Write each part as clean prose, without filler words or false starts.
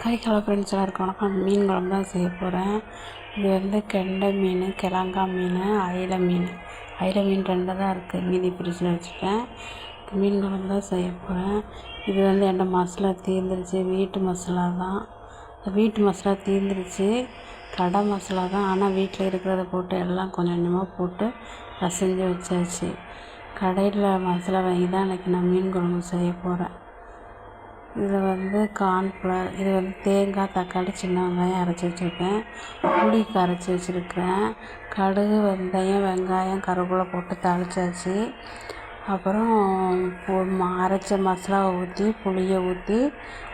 Hi hello friends, எல்லாருக்கும் வணக்கம். மீன் குழம்பு தான் செய்ய போகிறேன். இது வந்து கெண்டை மீன், கிழங்கா மீன், அயிலை மீன். அயிலை மீன் 2 தான் இருக்குது, மீதி ஃப்ரிட்ஜில் வச்சுட்டேன். மீன் குழம்பு தான் செய்ய போகிறேன். இது வந்து என்கிட்ட மசாலா தீர்ந்துருச்சு, வீட்டு மசாலா தான். வீட்டு மசாலா தீர்ந்துருச்சு, கடை மசாலா தான். ஆனால் வீட்டில் இருக்கிறத போட்டு எல்லாம் கொஞ்சம் கொஞ்சமாக போட்டு பிசைஞ்சு வச்சாச்சு. கடையில் மசாலா வாங்கி தான் இன்றைக்கி நான் மீன் குழம்பு செய்ய போகிறேன். இதில் வந்து கார்ன்ஃப்ளவர், இது வந்து தேங்காய், தக்காளி, சின்ன வெங்காயம் அரைச்சி வச்சுருக்கேன். புளி கரைச்சி வச்சுருக்கேன். கடுகு, வெந்தயம், வெங்காயம், கருவேப்பிலை போட்டு தாளிச்சாச்சு. அப்புறம் அரைச்ச மசாலாவை ஊற்றி, புளியை ஊற்றி,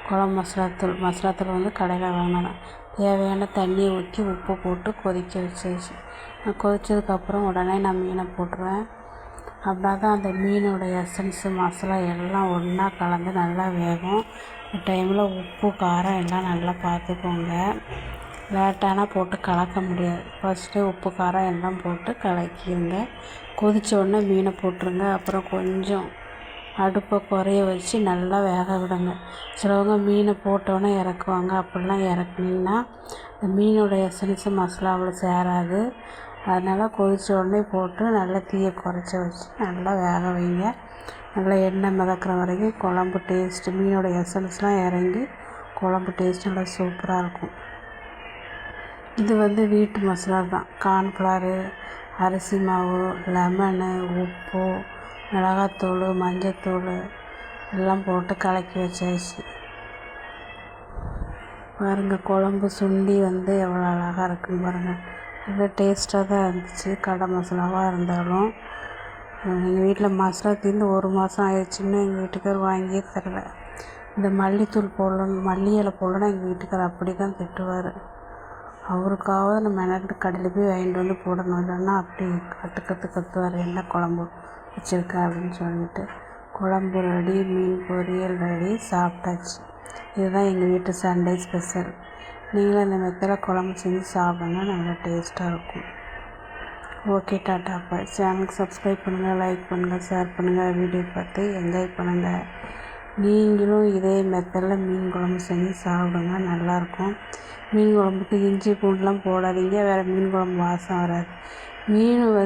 குழம்பு மசாலாத்தூள் வந்து கடையில் வாங்கினேன். தேவையான தண்ணியை ஊற்றி உப்பு போட்டு கொதிக்க வச்சாச்சு. கொதித்ததுக்கப்புறம் உடனே நான் மீனை போட்டுருவேன். அப்படின்னா தான் அந்த மீனோட எசன்ஸு, மசாலா எல்லாம் ஒன்றா கலந்து நல்லா வேகும். இந்த டைமில் உப்பு, காரம் எல்லாம் நல்லா பார்த்துக்கோங்க. லேட்டானால் போட்டு கலக்க முடியாது. ஃபஸ்ட்டு உப்பு, காரம் எல்லாம் போட்டு கலக்கிடுங்க. கொதித்த உடனே மீனை போட்டுருங்க. அப்புறம் கொஞ்சம் அடுப்பை குறைய வச்சு நல்லா வேக விடுங்க. சிலவங்க மீனை போட்டோன்னே இறக்குவாங்க. அப்படிலாம் இறக்குனீங்கன்னா இந்த மீனோட எசன்ஸு, மசாலா அவ்வளோ சேராது. அதனால் கொதித்த உடனே போட்டு நல்லா தீயை குறைச்சி வச்சு நல்லா வேக வைங்க. நல்லா எண்ணெய் மிதக்கிற வரைக்கும் குழம்பு டேஸ்ட்டு, மீனோட எசன்ஸ்லாம் இறங்கி குழம்பு டேஸ்ட் நல்லா சூப்பராக இருக்கும். இது வந்து வீட்டு மசாலா தான். கார்ன்ஃப்ளவரு, அரிசி மாவு, லெமனு, உப்பு, மிளகாத்தூள், மஞ்சத்தூள் எல்லாம் போட்டு கலக்கி வச்சாச்சு. பாருங்கள், குழம்பு சுண்டி வந்து எவ்வளோ அழகாக இருக்குன்னு பாருங்கள். நல்லா டேஸ்ட்டாக தான் இருந்துச்சு. கடை மசாலாவாக இருந்தாலும் எங்கள் வீட்டில் மசாலா தீர்ந்து 1 மாதம் ஆயிடுச்சுன்னு எங்கள் வீட்டுக்கார் வாங்கியே தரல. இந்த மல்லித்தூள் போடணும், மல்லி இலை போடலன்னா எங்கள் வீட்டுக்கார் அப்படி தான் திட்டுவார். அவருக்காவது நம்ம மெனக்கிட்டு கடையில் போய் வாங்கிட்டு வந்து போடணும், இல்லைன்னா அப்படி கற்றுவார். என்ன குழம்பு வச்சுருக்க அப்படின்னு சொல்லிட்டு. குழம்பு ரெடி, மீன் பொரியல் ரெடி, சாப்பிட்டாச்சு. இதுதான் எங்கள் வீட்டு சண்டே ஸ்பெஷல். நீங்களும் இந்த மெத்தடில் குழம்பு செஞ்சு சாப்பிடுங்க, நல்லா டேஸ்ட்டாக இருக்கும். ஓகே, டாட்டா பாய். சேனலுக்கு சப்ஸ்கிரைப் பண்ணுங்கள், லைக் பண்ணுங்கள், ஷேர் பண்ணுங்கள், வீடியோ பார்த்து என்ஜாய் பண்ணுங்கள். நீங்களும் இதே மெத்தடில் மீன் குழம்பு செஞ்சு சாப்பிடுங்க, நல்லாயிருக்கும். மீன் குழம்புக்கு இஞ்சி பூண்டுலாம் போடாதீங்க, வேறு மீன் குழம்பு வாசம் வராது. மீன் வந்து